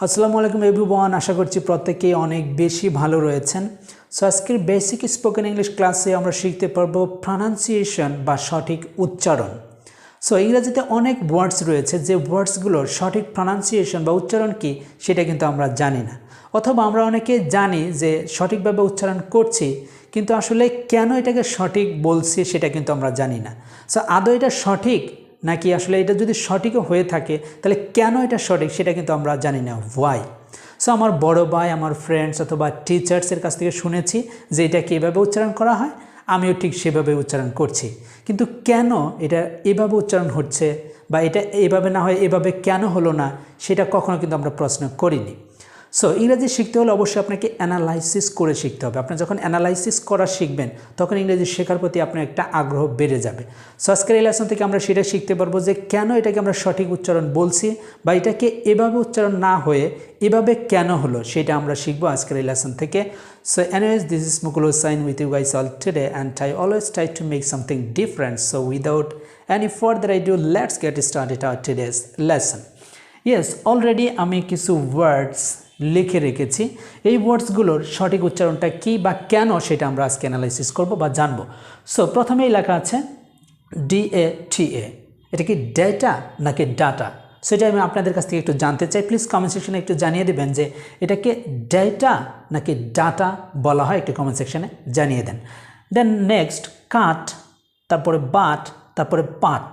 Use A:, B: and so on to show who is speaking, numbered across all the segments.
A: আসসালামু আলাইকুম এভরিওয়ান, আশা করছি প্রত্যেকেই অনেক বেশি ভালো রয়েছেন। সো আজকের বেসিক স্পোকেন ইংলিশ ক্লাসে আমরা শিখতে পারবো প্রনাউন্সিয়েশন বা সঠিক উচ্চারণ। সো ইংরেজিতে অনেক ওয়ার্ডস রয়েছে যে ওয়ার্ডসগুলোর সঠিক প্রনাউন্সিয়েশন বা উচ্চারণ কি সেটা কিন্তু আমরা জানি না, অথবা আমরা অনেকে জানি যে সঠিকভাবে উচ্চারণ করছি কিন্তু আসলে কেন এটাকে সঠিক বলছি সেটা কিন্তু আমরা জানি না। সো আদৌ এটা সঠিক নাকি আসলে এটা যদি সঠিকও হয়ে থাকে তাহলে কেন এটা সঠিক সেটা কিন্তু আমরা জানি না, ওয়াই। সো আমার বড় ভাই, আমার ফ্রেন্ডস অথবা টিচার্সের কাছ থেকে শুনেছি যে এটা কীভাবে উচ্চারণ করা হয়, আমিও ঠিক সেভাবে উচ্চারণ করছি, কিন্তু কেন এটা এভাবে উচ্চারণ হচ্ছে বা এটা এভাবে না হয় এভাবে কেন হলো না সেটা কখনো কিন্তু আমরা প্রশ্ন করিনি। সো ইংরেজি শিখতে হলে অবশ্যই আপনাকে অ্যানালাইসিস করে শিখতে হবে। আপনি যখন অ্যানালাইসিস করা শিখবেন তখন ইংরেজি শেখার প্রতি আপনার একটা আগ্রহ বেড়ে যাবে। সো আজকের এই লেসন থেকে আমরা সেটা শিখতে পারবো যে কেন এটাকে আমরা সঠিক উচ্চারণ বলছি বা এটাকে এভাবে উচ্চারণ না হয়ে এভাবে কেন হলো সেটা আমরা শিখবো আজকের এই লেসন থেকে। So anyways, this is Mukul-Ell with you guys all today, and I always try to make something different. So without any further ado, let's get started our today's lesson. Yes, already আমি কিছু ওয়ার্ডস লিখে রেখেছি। এই ওয়ার্ডসগুলোর সঠিক উচ্চারণটা কী বা কেন সেটা আমরা আজকে অ্যানালাইসিস করব বা জানবো। সো প্রথমেই লেখা আছে DATA। এটা কি ডেটা নাকি ডাটা? সেটা আমি আপনাদের কাছ থেকে একটু জানতে চাই। প্লিজ কমেন্ট সেকশনে একটু জানিয়ে দেবেন যে এটাকে ডেটা নাকি ডাটা বলা হয়, একটু কমেন্ট সেকশনে জানিয়ে দেন। দেন নেক্সট কাট, তারপরে বাট, তারপরে পাট।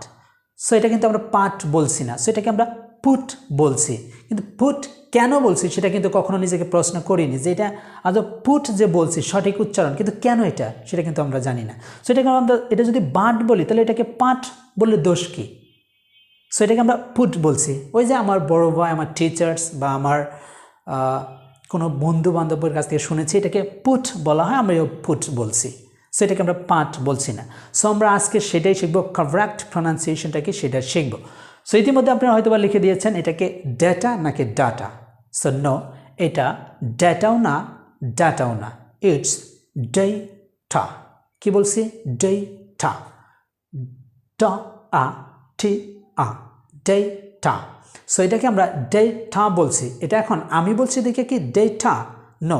A: সো এটা কিন্তু আমরা পাট বলছি না, সো এটাকে আমরা পুট বলছি। কিন্তু পুট কেন বলছি সেটা কিন্তু কখনো নিজেকে প্রশ্ন করিনি যে এটা আদৌ পুট যে বলছি সঠিক উচ্চারণ, কিন্তু কেন এটা সেটা কিন্তু আমরা জানি না। সো এটাকে আমরা এটা যদি বাট বলি তাহলে এটাকে পাট বললে দোষ কী? সো এটাকে আমরা পুট বলছি। ওই যে আমার বড় ভাই, আমার টিচার্স বা আমার কোনো বন্ধু বান্ধবের কাছ থেকে শুনেছি এটাকে পুট বলা হয়, আমরাও পুট বলছি। সো এটাকে আমরা পাট বলছি না। সো আমরা আজকে সেটাই শিখবো, কারেক্ট প্রনাউন্সিয়েশনটা কি সেটা শিখবো। সো ইতিমধ্যে আপনারা হয়তো বা লিখে দিয়েছেন এটাকে ডেটা নাকি ডাটা। সো নো, এটা ডেটাও না ডাটাও না, ইটস ডেটা। কি বলছি? ডেটা, টা ডেটা। সো এটাকে আমরা ডেটা বলছি। এটা এখন আমি বলছি দেখে কি ডেটা? নো,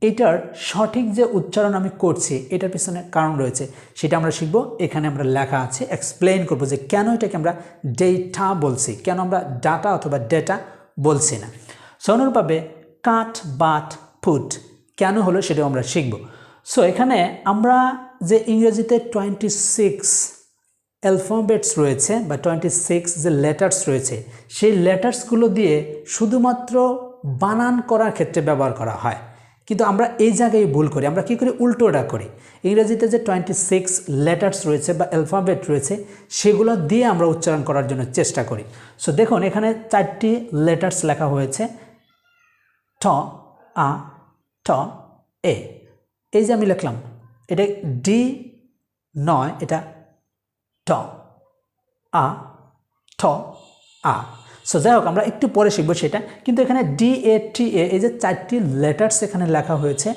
A: এটার সঠিক যে উচ্চারণ আমি করছি এটার পিছনে কারণ রয়েছে, সেটা আমরা শিখব। এখানে আমরা লেখা আছে, এক্সপ্লেইন করবো যে কেন এটাকে আমরা ডেটা বলছি, কেন আমরা ডাটা অথবা ডেটা বলছি না। সো অনুরূপভাবে কাট, বাট, পুট কেন হলো সেটাও আমরা শিখব। সো এখানে আমরা যে ইংরেজিতে 26 অ্যালফাবেটস রয়েছে বা 26 যে লেটার্স রয়েছে সেই লেটার্সগুলো দিয়ে শুধুমাত্র বানান করার ক্ষেত্রে ব্যবহার করা হয়, কিন্তু আমরা এই জায়গায় ভুল করি। আমরা কী করি? উল্টোটা করি। ইংরেজিতে যে 26 লেটার্স রয়েছে বা অ্যালফাবেট রয়েছে সেগুলো দিয়ে আমরা উচ্চারণ করার জন্য চেষ্টা করি। সো দেখুন এখানে 4টি লেটার্স লেখা হয়েছে, ট, আ, ট, এ। এই যে আমি লিখলাম এটা ডি নয়, এটা ট, আ, ঠ, আ। সো যাই হোক আমরা একটু পরে শিখবো সেটা, কিন্তু এখানে DATA এই যে 4টি লেটার্স এখানে লেখা হয়েছে,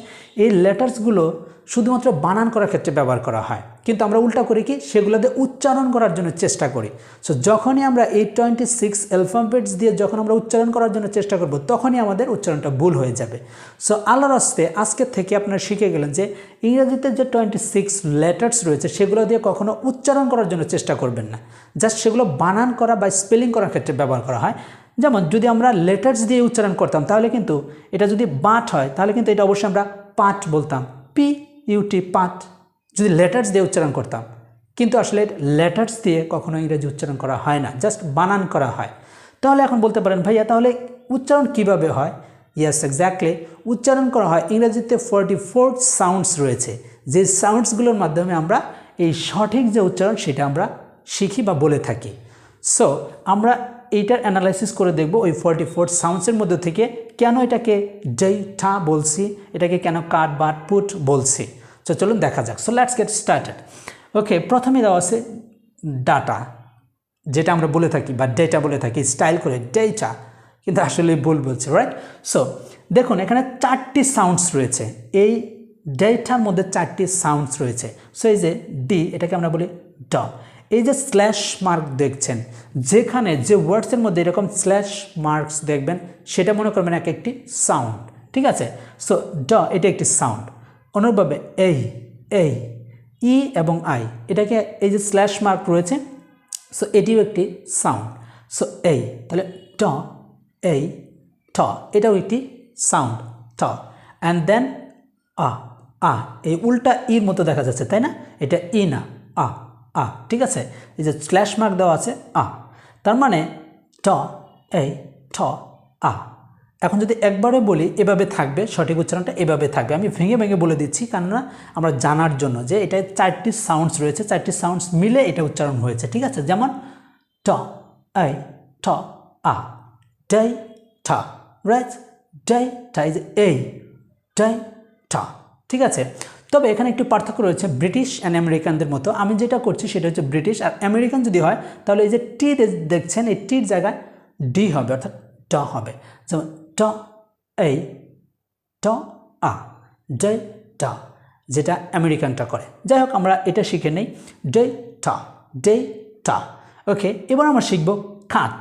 A: এই লেটার্সগুলো শুধুমাত্র বানান করার ক্ষেত্রে ব্যবহার করা হয়, কিন্তু আমরা উল্টা করি কি সেগুলোতে উচ্চারণ করার জন্য চেষ্টা করি। সো যখনই আমরা এই 26 অ্যালফাবেটস দিয়ে যখন আমরা উচ্চারণ করার জন্য চেষ্টা করব তখনই আমাদের উচ্চারণটা ভুল হয়ে যাবে। সো আল্লাহর হস্তে আজকে থেকে আপনারা শিখে গেলেন যে ইংরেজিতে যে 26 লেটার্স রয়েছে সেগুলো দিয়ে কখনো উচ্চারণ করার জন্য চেষ্টা করবেন না, জাস্ট সেগুলো বানান করা বা স্পেলিং করার ক্ষেত্রে ব্যবহার করা হয়। যেমন যদি আমরা লেটার্স দিয়ে উচ্চারণ করতাম তাহলে কিন্তু এটা যদি বাট হয় তাহলে কিন্তু এটা অবশ্যই আমরা পাট বলতাম, PUT, পাট, যদি লেটার্স দিয়ে উচ্চারণ করতাম। কিন্তু আসলে লেটার্স দিয়ে কখনো ইংরেজি উচ্চারণ করা হয় না, জাস্ট বানান করা হয়। তাহলে এখন বলতে পারেন ভাইয়া তাহলে উচ্চারণ কিভাবে হয়? ইয়েস, এক্স্যাক্টলি, উচ্চারণ করা হয় ইংরেজিতে 44 সাউন্ডস রয়েছে, যে সাউন্ডসগুলোর মাধ্যমে আমরা এই সঠিক যে উচ্চারণ সেটা আমরা শিখি বা বলে থাকি। সো আমরা এইটার অ্যানালাইসিস করে দেখব ওই 44 সাউন্ডসের মধ্যে থেকে কেন এটাকে ডেটা বলছি, এটাকে কেন কাট, বাট, পুট বলছি। সো চলুন দেখা যাক। So let's get started. Okay, প্রথমে দেওয়া আছে ডাটা, যেটা আমরা বলে থাকি বা ডেটা বলে থাকি স্টাইল করে ডেটা, কিন্তু আসলে ভুল বলছে, রাইট? সো দেখুন এখানে 4টি সাউন্ডস রয়েছে, এই ডেটার মধ্যে 4টি সাউন্ডস রয়েছে। সো এই যে ডি, এটাকে আমরা বলি ড। এই যে স্ল্যাশ মার্ক দেখছেন, যেখানে যে ওয়ার্ডসের মধ্যে এরকম স্ল্যাশ মার্কস দেখবেন সেটা মনে করবেন এক একটি সাউন্ড, ঠিক আছে। সো ড এটা একটি সাউন্ড। অনুরূপভাবে এই ই এবং আই, এটাকে এই যে স্ল্যাশ মার্ক রয়েছে, সো এটিও একটি সাউন্ড। সো এই, তাহলে ট এই ঠ, এটাও একটি সাউন্ড ঠ। অ্যান্ড দেন আ, এই উল্টা ইর মতো দেখা যাচ্ছে, তাই না? এটা ই না, আ, ঠিক আছে। এই যে স্ল্যাশ মার্ক দেওয়া আছে তার মানে ট এই ঠ আ। এখন যদি একবারে বলি এভাবে থাকবে, সঠিক উচ্চারণটা এভাবে থাকবে। আমি ভেঙে ভেঙে বলে দিচ্ছি, কেননা আমরা জানার জন্য যে এটা 4টি সাউন্ডস রয়েছে, 4টি সাউন্ডস মিলে এটা উচ্চারণ হয়েছে, ঠিক আছে। যেমন ট এই ঠ আ, ডাই ঠা, রাইট, ডাই ঠা, এই যে এই ডাই ঠা, ঠিক আছে। তবে এখানে একটু পার্থক্য রয়েছে ব্রিটিশ অ্যান্ড আমেরিকানদের মতো। আমি যেটা করছি সেটা হচ্ছে ব্রিটিশ, আর আমেরিকান যদি হয় তাহলে এই যে টি দেখছেন, এই টির জায়গায় ডি হবে, অর্থাৎ ট হবে। যেমন ট এই ট আ, ডে টা, যেটা আমেরিকানটা করে। যাই হোক, আমরা এটা শিখে নেই, ডে টা। ওকে, এবার আমরা শিখব কাট।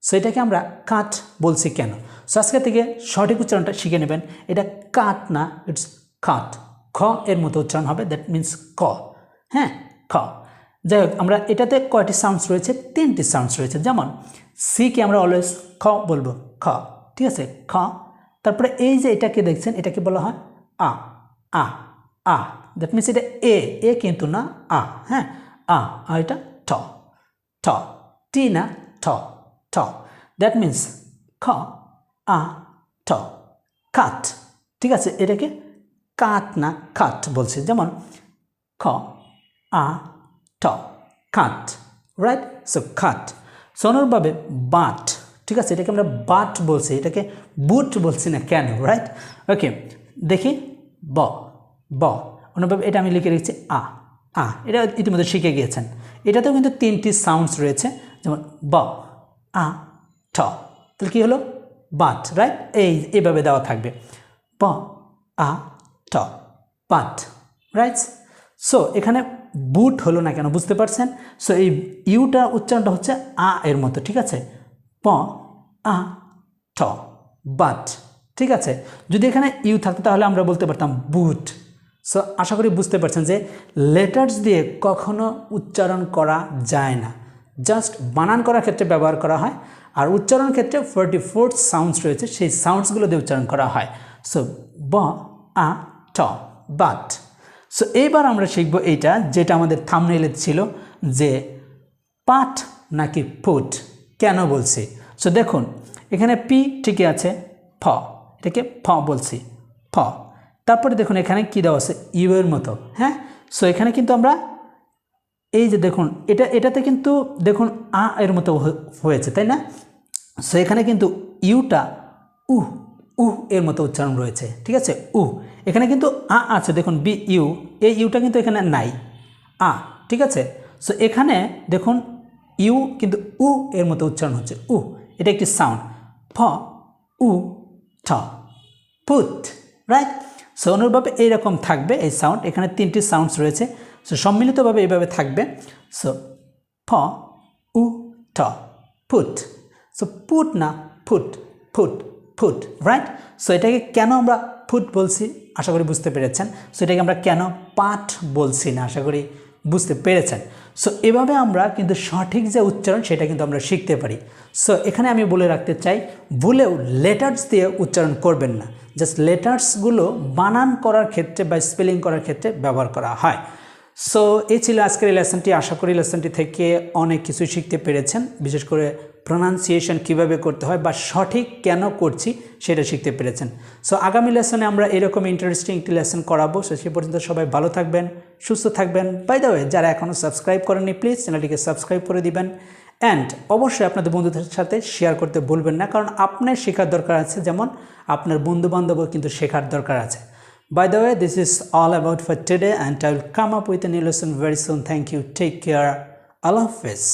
A: সো এটাকে আমরা কাট বলছি কেন? সো আজকে থেকে সঠিক উচ্চারণটা শিখে নেবেন। এটা কাট না, ইটস কাট। খ এর মতো উচ্চারণ হবে, দ্যাট মিন্স ক, হ্যাঁ, খ। যাই হোক, আমরা এটাতে কয়টি সাউন্ডস রয়েছে? 3টি সাউন্ডস রয়েছে। যেমন সি কে আমরা অলওয়েজ খ বলবো, খ, ঠিক আছে, খ। তারপরে এই যে এটাকে দেখছেন, এটাকে বলা হয় আ, দ্যাট মিন্স এটা এ কিন্তু না, হ্যাঁ, আর এটা ঠ, টি না, ঠ, দ্যাট মিন্স খ ঠ, কাট, ঠিক আছে। এটাকে কাট না কাট বলছে। যেমন খ ঠ, কাট, রাইট। সো কাট। সো অনুরূপভাবে বাট, ঠিক আছে, এটাকে আমরা বাট বলছি, এটাকে বুট বলছি না কেন, রাইট। ওকে, দেখি ব অনুরূপভাবে এটা আমি লিখে রেখেছি এটা ইতিমধ্যে শিখে গিয়েছেন। এটাতেও কিন্তু 3টি সাউন্ডস রয়েছে, যেমন ব ঠ, তাহলে কী হলো? But, right. এইভাবে দেওয়া থাকবে, ব ঠ, বাট, রাইট। সো এখানে বুট হলো না কেন, বুঝতে পারছেন? সো এই ইউটা উচ্চারণটা হচ্ছে এর মতো, ঠিক আছে, প ঠ, বাট, ঠিক আছে। যদি এখানে ইউ থাকতো তাহলে আমরা বলতে পারতাম বুট। সো আশা করি বুঝতে পারছেন যে লেটার্স দিয়ে কখনো উচ্চারণ করা যায় না, জাস্ট বানান করার ক্ষেত্রে ব্যবহার করা হয়। আর উচ্চারণ ক্ষেত্রে 44 সাউন্ডস রয়েছে, সেই সাউন্ডসগুলো দিয়ে উচ্চারণ করা হয়। সো ব ঠ, বাট। সো এইবার আমরা শিখব এইটা, যেটা আমাদের থাম্বনেইলে ছিল, যে পাট নাকি ফুট কেন বলছি। সো দেখুন, এখানে পি ঠিকই আছে, ফ, এটাকে ফ বলছি, ফ। তারপরে দেখুন এখানে কী দেওয়া আছে, ইউ এর মতো, হ্যাঁ। সো এখানে কিন্তু আমরা এই যে দেখুন, এটাতে কিন্তু দেখুন এর মতো হয়েছে, তাই না? সো এখানে কিন্তু ইউটা এর মতো উচ্চারণ রয়েছে, ঠিক আছে, এখানে কিন্তু আছে, দেখুন বি ইউ, এই ইউটা কিন্তু এখানে নাই, ঠিক আছে। সো এখানে দেখুন ইউ কিন্তু এর মতো উচ্চারণ হচ্ছে, এটা একটি সাউন্ড, ফ ঠ, ফুট, রাইট। সো অনুরূপভাবে এইরকম থাকবে এই সাউন্ড। এখানে 3টি সাউন্ডস রয়েছে, সো সম্মিলিতভাবে এইভাবে থাকবে। সো ফ ঠ, ফুট। সো পুট না ফুট, ফুট, রাইট। সো এটাকে কেন আমরা ফুট বলছি আশা করি বুঝতে পেরেছেন। সো এটাকে আমরা কেন পাঠ বলছি না আশা করি বুঝতে পেরেছেন। সো এভাবে আমরা কিন্তু সঠিক যে উচ্চারণ সেটা কিন্তু আমরা শিখতে পারি। সো এখানে আমি বলে রাখতে চাই, ভুলেও লেটার্স দিয়ে উচ্চারণ করবেন না, জাস্ট লেটার্সগুলো বানান করার ক্ষেত্রে বা স্পেলিং করার ক্ষেত্রে ব্যবহার করা হয়। সো এই ছিল আজকের এই লেসনটি। আশা করি লেসনটি থেকে অনেক কিছু শিখতে পেরেছেন, বিশেষ করে প্রনাউন্সিয়েশন কিভাবে করতে হয় বা সঠিক কেন করছি সেটা শিখতে পেরেছেন। সো আগামী লেসনে আমরা এরকম ইন্টারেস্টিং একটি লেসন করাবো। সো সে পর্যন্ত সবাই ভালো থাকবেন, সুস্থ থাকবেন। বাই দ্য ওয়ে, যারা এখনও সাবস্ক্রাইব করেননি প্লিজ চ্যানেলটিকে সাবস্ক্রাইব করে দিবেন। অ্যান্ড অবশ্যই আপনাদের বন্ধুদের সাথে শেয়ার করতে ভুলবেন না, কারণ আপনার শেখার দরকার আছে, যেমন আপনার বন্ধুবান্ধবও কিন্তু শেখার দরকার আছে। By the way, this is all about for today, and I will come up with a new lesson very soon. Thank you. Take care. Allah Hafiz.